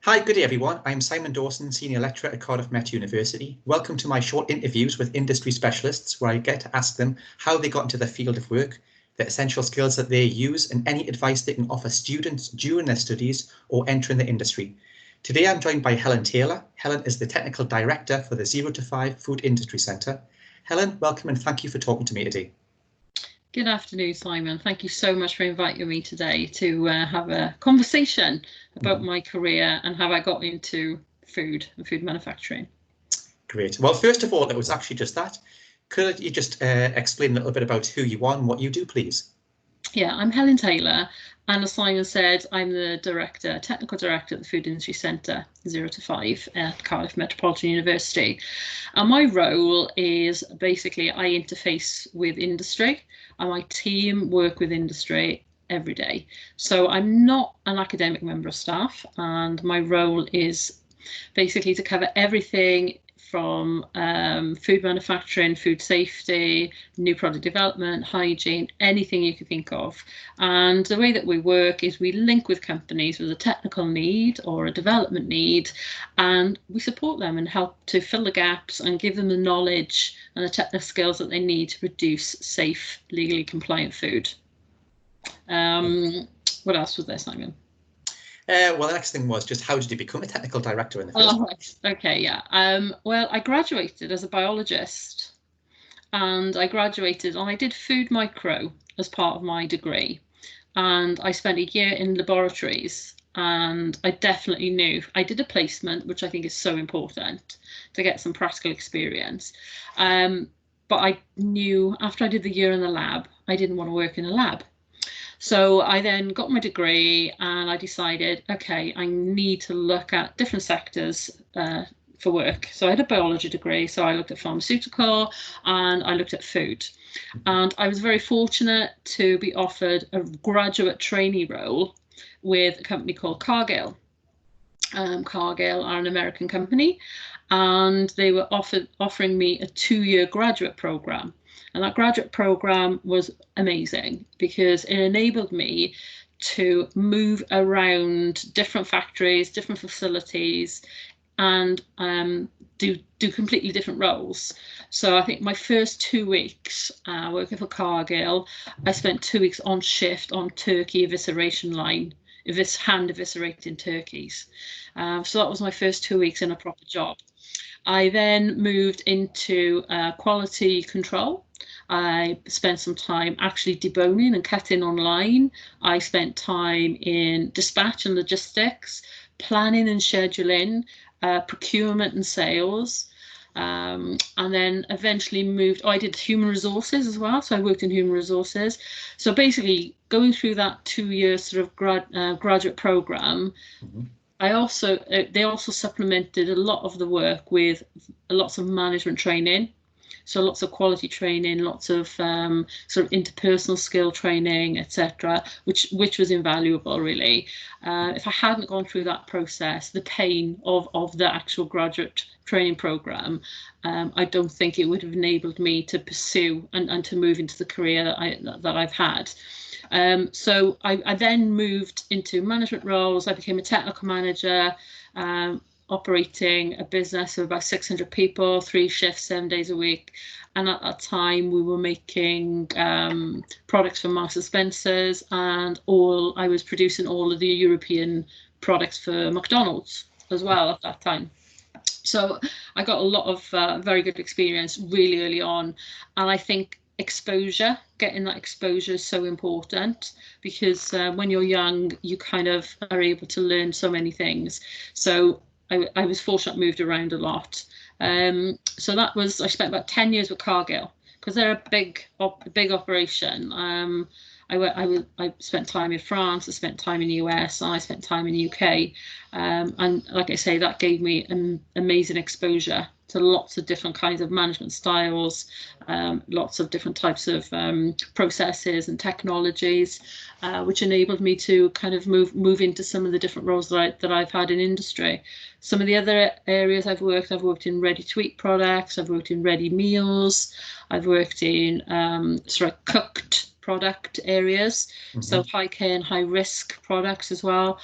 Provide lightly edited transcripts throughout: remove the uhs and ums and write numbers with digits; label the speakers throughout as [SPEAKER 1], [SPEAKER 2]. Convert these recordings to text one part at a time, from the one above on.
[SPEAKER 1] Hi, good day everyone. I'm Simon Dawson, Senior Lecturer at Cardiff Met University. Welcome to my short interviews with industry specialists where I get to ask them how they got into their field of work, the essential skills that they use, and any advice they can offer students during their studies or entering the industry. Today I'm joined by Helen Taylor. Helen is the Technical Director for the Zero2Five Food Industry Centre. Helen, welcome and thank you for talking to me today.
[SPEAKER 2] Good afternoon, Simon. Thank you so much for inviting me today to have a conversation about my career and how I got into food and food manufacturing.
[SPEAKER 1] Great. Well, first of all, it was actually just that. Could you just explain a little bit about who you are and what you do, please?
[SPEAKER 2] Yeah, I'm Helen Taylor, and as Simon said, I'm the technical director at the Food Industry Centre, Zero2Five at Cardiff Metropolitan University. And my role is basically I interface with industry, and my team work with industry every day. So I'm not an academic member of staff, and my role is basically to cover everything from food manufacturing, food safety, new product development, hygiene, anything you could think of. And the way that we work is we link with companies with a technical need or a development need, and we support them and help to fill the gaps and give them the knowledge and the technical skills that they need to produce safe, legally compliant food. What else was there, Simon?
[SPEAKER 1] Well, the next thing was just how did you become a technical director in the first place?
[SPEAKER 2] Okay, yeah. Well, I graduated as a biologist, and I did food micro as part of my degree, and I spent a year in laboratories, and I definitely knew I did a placement, which I think is so important to get some practical experience. But I knew after I did the year in the lab, I didn't want to work in a lab. So I then got my degree and I decided, okay, I need to look at different sectors for work. So I had a biology degree, so I looked at pharmaceutical and I looked at food. And I was very fortunate to be offered a graduate trainee role with a company called Cargill. Cargill are an American company, and they were offering me a 2-year graduate program. And that graduate program was amazing because it enabled me to move around different factories, different facilities, and do completely different roles. So I think my first 2 weeks working for Cargill, I spent 2 weeks on shift on turkey evisceration line, hand eviscerating turkeys. So that was my first 2 weeks in a proper job. I then moved into quality control. I spent some time actually deboning and cutting online. I spent time in dispatch and logistics, planning and scheduling, procurement and sales. And then eventually moved, I did human resources as well. So I worked in human resources. So basically going through that 2-year sort of graduate program, they also supplemented a lot of the work with lots of management training. So lots of quality training, lots of sort of interpersonal skill training, etc., which was invaluable, really. If I hadn't gone through that process, the pain of the actual graduate training program, I don't think it would have enabled me to pursue and to move into the career that I've had. So I then moved into management roles. I became a technical manager, operating a business of about 600 people, 3 shifts, 7 days a week. And at that time, we were making products for Marks and Spencer's, and I was producing all of the European products for McDonald's as well at that time. So I got a lot of very good experience really early on. And I think getting that exposure is so important because when you're young, you kind of are able to learn so many things. So I was fortunate, moved around a lot. So I spent about 10 years with Cargill because they're a big operation. I spent time in France, I spent time in the US, and I spent time in the UK. And like I say, that gave me an amazing exposure to lots of different kinds of management styles, lots of different types of processes and technologies, which enabled me to kind of move into some of the different roles that I've had in industry. Some of the other areas I've worked in ready-to-eat products, I've worked in ready meals, I've worked in sort of cooked product areas, so high care and high risk products as well.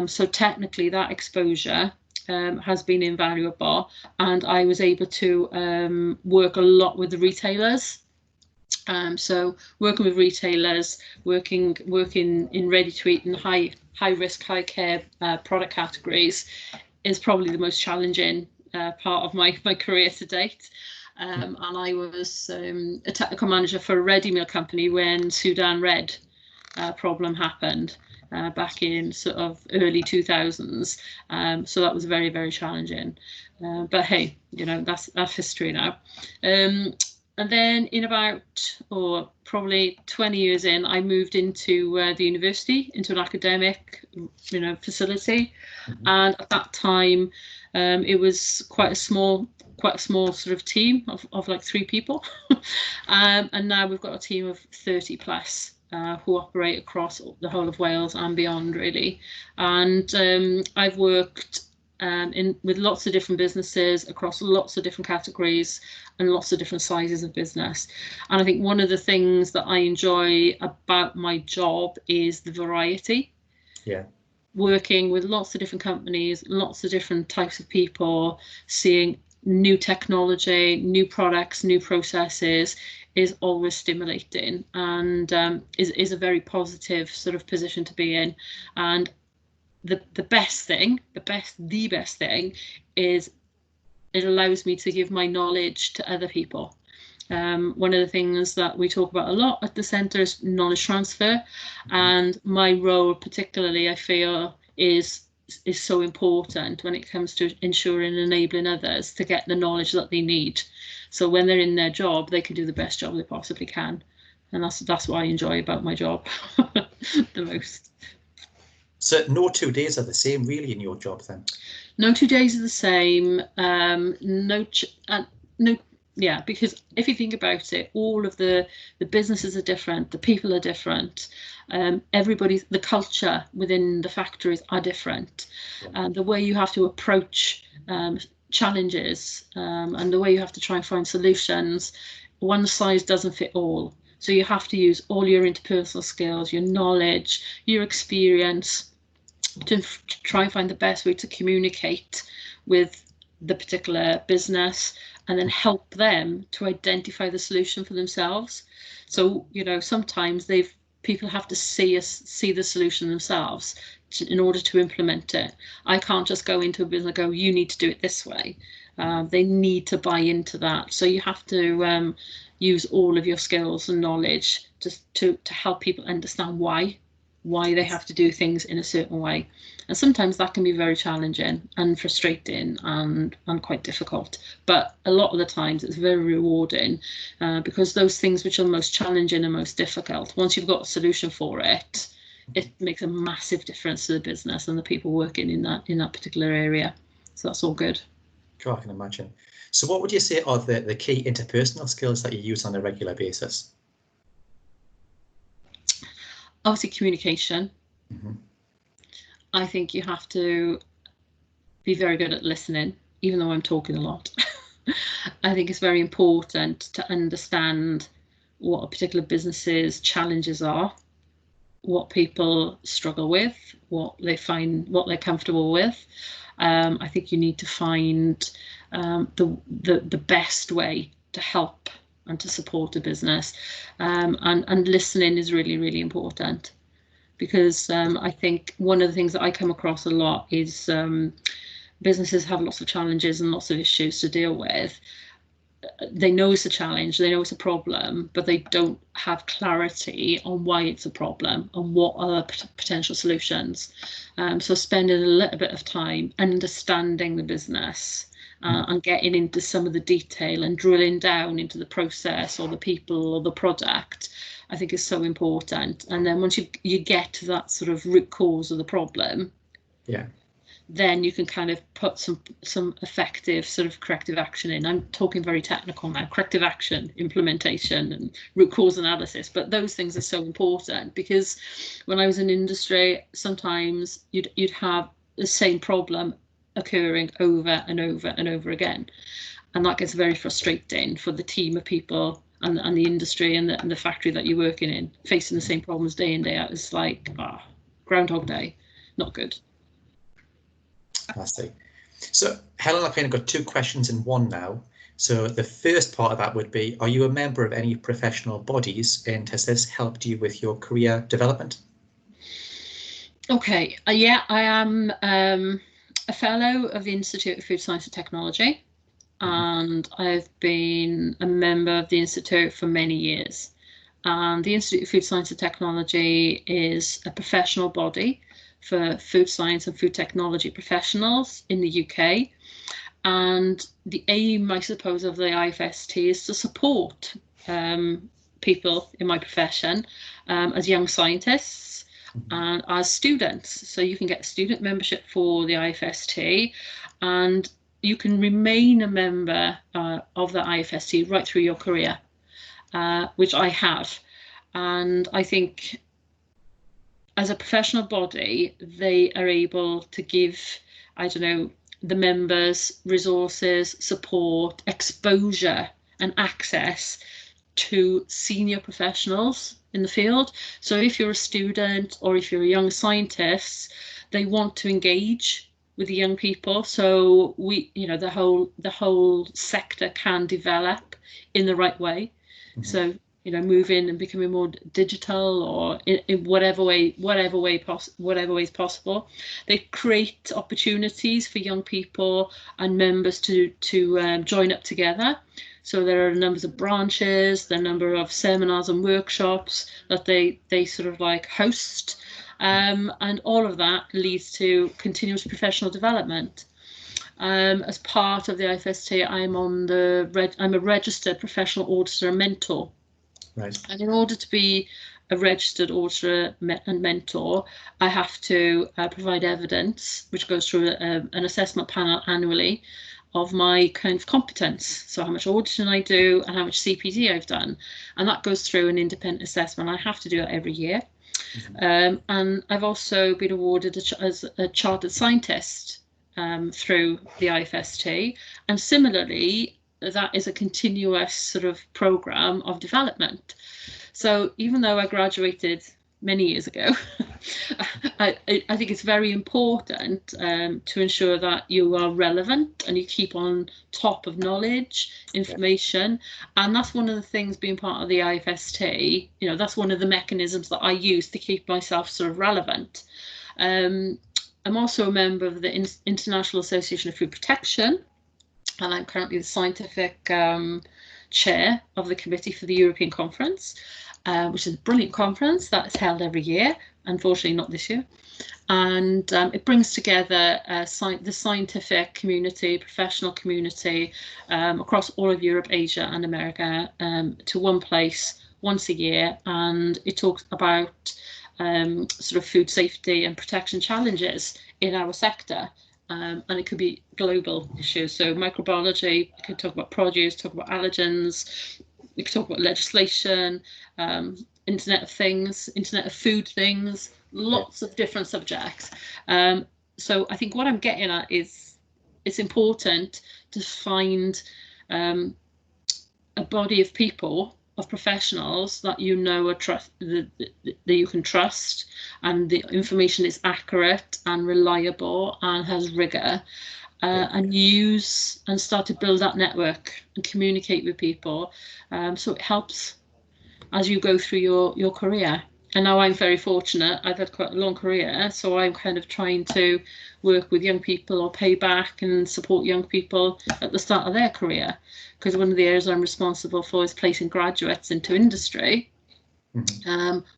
[SPEAKER 2] So technically that exposure has been invaluable, and I was able to work a lot with the retailers. So working with retailers, working in ready to eat and high risk, high care product categories is probably the most challenging part of my career to date. And I was a technical manager for a ready meal company when Sudan Red problem happened back in sort of early 2000s. So that was very, very challenging. But hey, you know, that's history now. And then in about, or probably 20 years in, I moved into the university, into an academic, you know, facility. And at that time, it was quite a small sort of team of like 3 people. And now we've got a team of 30 plus who operate across the whole of Wales and beyond, really. And I've worked with lots of different businesses across lots of different categories and lots of different sizes of business. And I think one of the things that I enjoy about my job is the variety.
[SPEAKER 1] Yeah.
[SPEAKER 2] Working with lots of different companies, lots of different types of people, seeing new technology, new products, new processes is always stimulating, and is a very positive sort of position to be in. And the best thing is it allows me to give my knowledge to other people. One of the things that we talk about a lot at the centre is knowledge transfer, and my role particularly, I feel, is so important when it comes to ensuring and enabling others to get the knowledge that they need. So when they're in their job, they can do the best job they possibly can. And that's what I enjoy about my job the most.
[SPEAKER 1] So no 2 days are the same really in your job then?
[SPEAKER 2] No 2 days are the same. Yeah, because if you think about it, all of the businesses are different, the people are different, the culture within the factories are different, and the way you have to approach challenges and the way you have to try and find solutions, one size doesn't fit all. So you have to use all your interpersonal skills, your knowledge, your experience to try and find the best way to communicate with the particular business, and then help them to identify the solution for themselves. So, you know, sometimes people have to see the solution themselves in order to implement it. I can't just go into a business and go, you need to do it this way. They need to buy into that. So you have to use all of your skills and knowledge to help people understand why they have to do things in a certain way. And sometimes that can be very challenging and frustrating and quite difficult. But a lot of the times it's very rewarding, because those things which are most challenging and most difficult, once you've got a solution for it, it makes a massive difference to the business and the people working in that particular area. So that's all good.
[SPEAKER 1] Sure, I can imagine. So what would you say are the key interpersonal skills that you use on a regular basis?
[SPEAKER 2] Obviously, communication. I think you have to be very good at listening, even though I'm talking a lot. I think it's very important to understand what a particular business's challenges are, what people struggle with, what they're comfortable with. I think you need to find the best way to help and to support a business, and listening is really, really important, because I think one of the things that I come across a lot is businesses have lots of challenges and lots of issues to deal with. They know it's a challenge, they know it's a problem, but they don't have clarity on why it's a problem and what are the potential solutions. So spending a little bit of time understanding the business and getting into some of the detail and drilling down into the process or the people or the product, I think is so important. And then once you get to that sort of root cause of the problem, then you can kind of put some effective sort of corrective action in. I'm talking very technical now, corrective action, implementation and root cause analysis, but those things are so important, because when I was in industry, sometimes you'd have the same problem occurring over and over and over again, and that gets very frustrating for the team of people and the industry and the factory that you're working in, facing the same problems day in, day out. It's like Groundhog Day, not good.
[SPEAKER 1] I see. So Helen, I've kind of got two questions in one now. So the first part of that would be, are you a member of any professional bodies, and has this helped you with your career development?
[SPEAKER 2] Okay, yeah, I am a fellow of the Institute of Food Science and Technology, and I've been a member of the Institute for many years. And the Institute of Food Science and Technology is a professional body for food science and food technology professionals in the UK. And the aim, I suppose, of the IFST is to support people in my profession as young scientists and as students. So you can get student membership for the IFST, and you can remain a member of the IFST right through your career, which I have. And I think as a professional body, they are able to give, I don't know, the members resources, support, exposure and access to senior professionals in the field. So if you're a student or if you're a young scientist, they want to engage with the young people. So we, the whole sector can develop in the right way. So moving and becoming more digital, or in whatever way is possible. They create opportunities for young people and members to join up together. So there are numbers of branches, there are a number of seminars and workshops that they sort of like host, and all of that leads to continuous professional development. As part of the IFST, I'm a registered professional auditor and mentor.
[SPEAKER 1] Right.
[SPEAKER 2] And in order to be a registered auditor and mentor, I have to provide evidence, which goes through an assessment panel annually, of my kind of competence. So how much auditing I do and how much CPD I've done. And that goes through an independent assessment. I have to do it every year. And I've also been awarded as a chartered scientist through the IFST. And similarly, that is a continuous sort of program of development. So even though I graduated many years ago, I think it's very important to ensure that you are relevant and you keep on top of knowledge, information. And that's one of the things, being part of the IFST, that's one of the mechanisms that I use to keep myself sort of relevant. I'm also a member of the International Association of Food Protection, and I'm currently the scientific chair of the committee for the European Conference, which is a brilliant conference that is held every year, unfortunately not this year. And it brings together the scientific community, professional community across all of Europe, Asia and America to one place once a year. And it talks about sort of food safety and protection challenges in our sector. And it could be global issues. So microbiology, we could talk about produce, talk about allergens, we could talk about legislation, Internet of Things, Internet of Food Things, lots of different subjects. So I think what I'm getting at is it's important to find a body of people, of professionals that that you can trust, and the information is accurate and reliable and has rigor, and use and start to build that network and communicate with people, so it helps as you go through your career. And now I'm very fortunate, I've had quite a long career, so I'm kind of trying to work with young people or pay back and support young people at the start of their career, because one of the areas I'm responsible for is placing graduates into industry,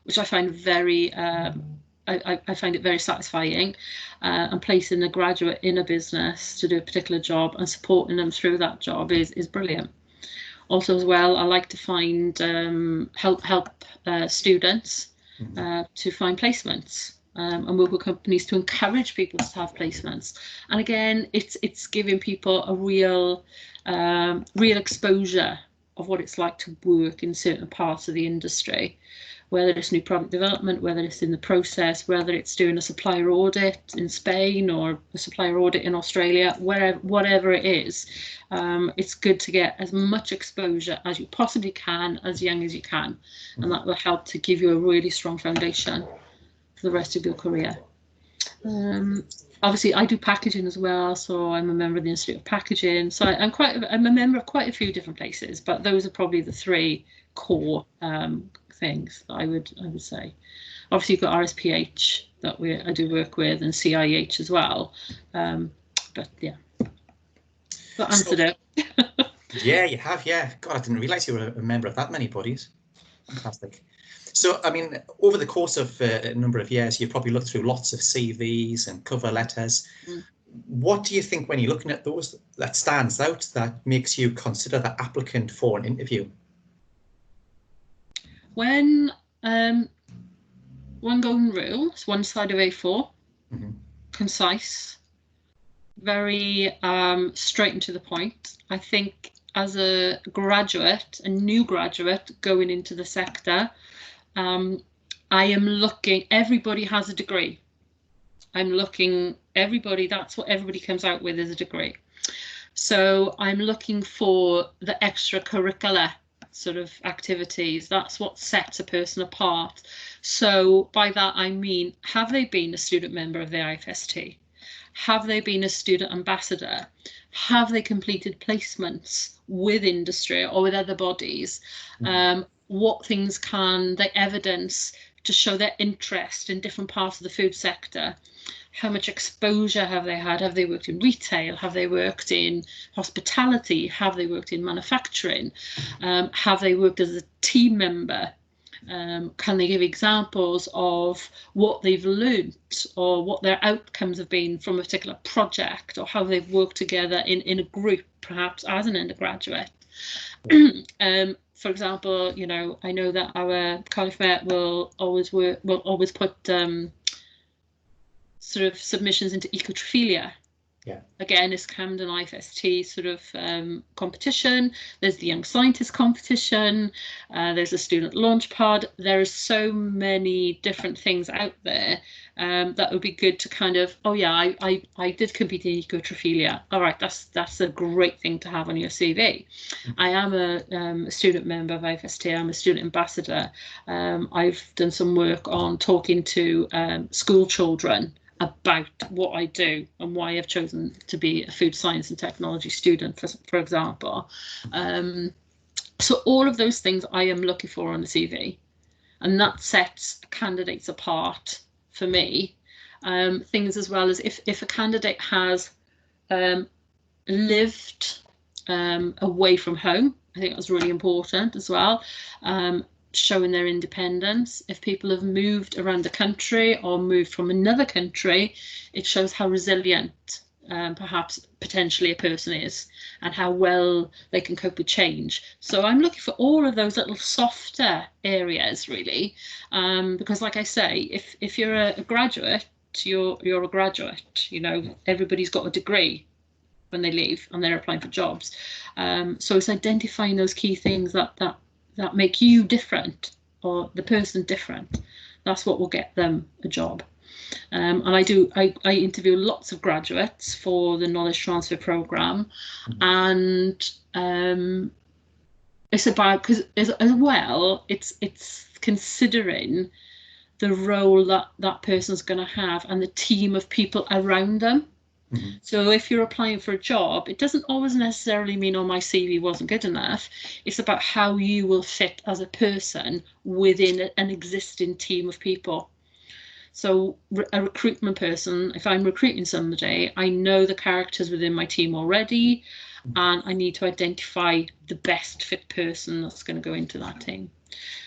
[SPEAKER 2] which I find very, I find it very satisfying, and placing a graduate in a business to do a particular job and supporting them through that job is brilliant. Also as well, I like to find help students to find placements and work with companies to encourage people to have placements. And again, it's giving people a real exposure of what it's like to work in certain parts of the industry, whether it's new product development, whether it's in the process, whether it's doing a supplier audit in Spain or a supplier audit in Australia, whatever it is. It's good to get as much exposure as you possibly can, as young as you can, and that will help to give you a really strong foundation for the rest of your career. Obviously, I do packaging as well, so I'm a member of the Institute of Packaging. So I'm a member of quite a few different places, but those are probably the three core things that I would say. Obviously, you've got RSPH that I do work with, and CIH as well. But yeah, that answered it.
[SPEAKER 1] Yeah, you have. Yeah, God, I didn't realise you were a member of that many bodies. Fantastic. So, I mean, over the course of a number of years, you probably looked through lots of CVs and cover letters. What do you think, when you're looking at those, that stands out, that makes you consider the applicant for an interview?
[SPEAKER 2] When one golden rule, it's one side of A4, concise, very straight and to the point. I think as a graduate, a new graduate going into the sector, I am looking, everybody has a degree. I'm looking, that's what everybody comes out with, is a degree. So I'm looking for the extracurricular sort of activities. That's what sets a person apart. So by that I mean, have they been a student member of the IFST? Have they been a student ambassador? Have they completed placements with industry or with other bodies? What things can they evidence to show their interest in different parts of the food sector? How much exposure have they had? Have they worked in retail? Have they worked in hospitality? Have they worked in manufacturing? Have they worked as a team member? Can they give examples of what they've learnt or what their outcomes have been from a particular project, or how they've worked together in a group, perhaps as an undergraduate? For example, you know, I know that our Cardiff Met will always put sort of submissions into ecotrophilia.
[SPEAKER 1] Yeah.
[SPEAKER 2] Again, it's Camden IFST sort of competition. There's the Young Scientist competition. There's a student launch pod. There are so many different things out there that would be good to kind of, oh yeah, I did compete in ecotrophilia. All right, that's a great thing to have on your CV. I am a student member of IFST. I'm a student ambassador. I've done some work on talking to school children about what I do and why I've chosen to be a food science and technology student, for example. So all of those things I am looking for on the CV, and that sets candidates apart for me. Things as well as if a candidate has lived away from home, I think that's really important as well. Showing their independence. If people have moved around the country or moved from another country, it shows how resilient perhaps potentially a person is, and how well they can cope with change. So I'm looking for all of those little softer areas, really, because like I say, if you're a graduate, you're a graduate. You know, everybody's got a degree when they leave and they're applying for jobs. So it's identifying those key things that make you different, or the person different. That's what will get them a job. And I interview lots of graduates for the knowledge transfer programme, and it's about, because as well, it's considering the role that person's going to have and the team of people around them. So if you're applying for a job, it doesn't always necessarily mean, oh, my CV wasn't good enough. It's about how you will fit as a person within an existing team of people. So a recruitment person, if I'm recruiting somebody, I know the characters within my team already, and I need to identify the best fit person that's going to go into that team.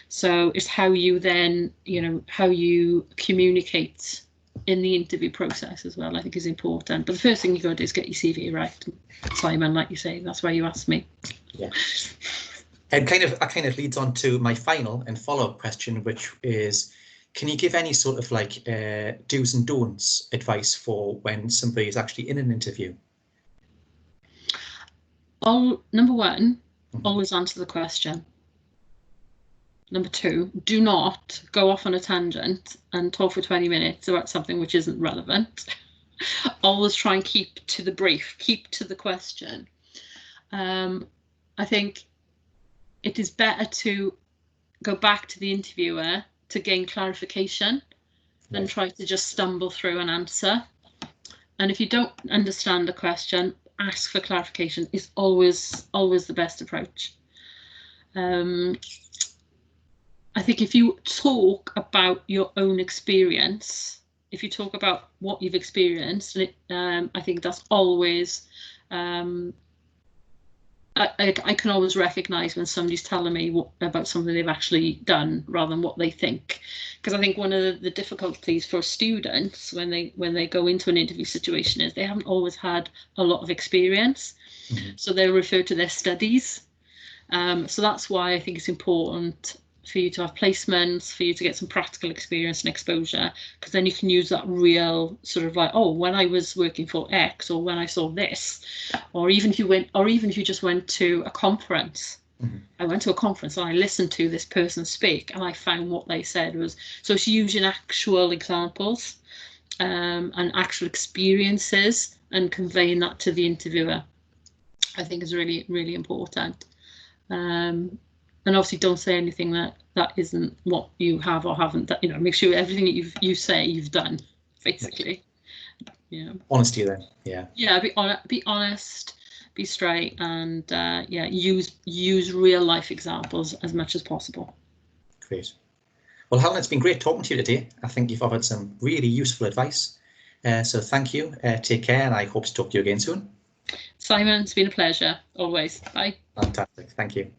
[SPEAKER 2] So it's how you then, you know, how you communicate in the interview process as well, I think is important. But the first thing you got to do is get your CV right, Simon, like you say. That's why you asked me.
[SPEAKER 1] Yeah. And that kind of leads on to my final and follow-up question, which is, can you give any sort of like do's and don'ts advice for when somebody is actually in an interview?
[SPEAKER 2] Number one, always answer the question. Number 2, do not go off on a tangent and talk for 20 minutes about something which isn't relevant. Always try and keep to the brief, keep to the question. I think it is better to go back to the interviewer to gain clarification than try to just stumble through an answer. And if you don't understand the question, ask for clarification is always the best approach. I think if you talk about your own experience, if you talk about what you've experienced, I think that's always, I can always recognise when somebody's telling me about something they've actually done rather than what they think. Because I think one of the difficulties for students when they go into an interview situation is they haven't always had a lot of experience. So they refer to their studies. So that's why I think it's important for you to have placements, for you to get some practical experience and exposure, because then you can use that real sort of like, oh, when I was working for X, or when I saw this, or even if you just went to a conference. I went to a conference and I listened to this person speak, and I found what they said was, so it's using actual examples and actual experiences and conveying that to the interviewer, I think is really, really important. And obviously don't say anything that isn't what you have or haven't done. Make sure everything that you say you've done, basically. Yeah.
[SPEAKER 1] Honesty then. Yeah.
[SPEAKER 2] Yeah. Be honest. Be straight, and use real life examples as much as possible.
[SPEAKER 1] Great. Well, Helen, it's been great talking to you today. I think you've offered some really useful advice. So thank you. Take care, and I hope to talk to you again soon.
[SPEAKER 2] Simon, it's been a pleasure. Always. Bye.
[SPEAKER 1] Fantastic. Thank you.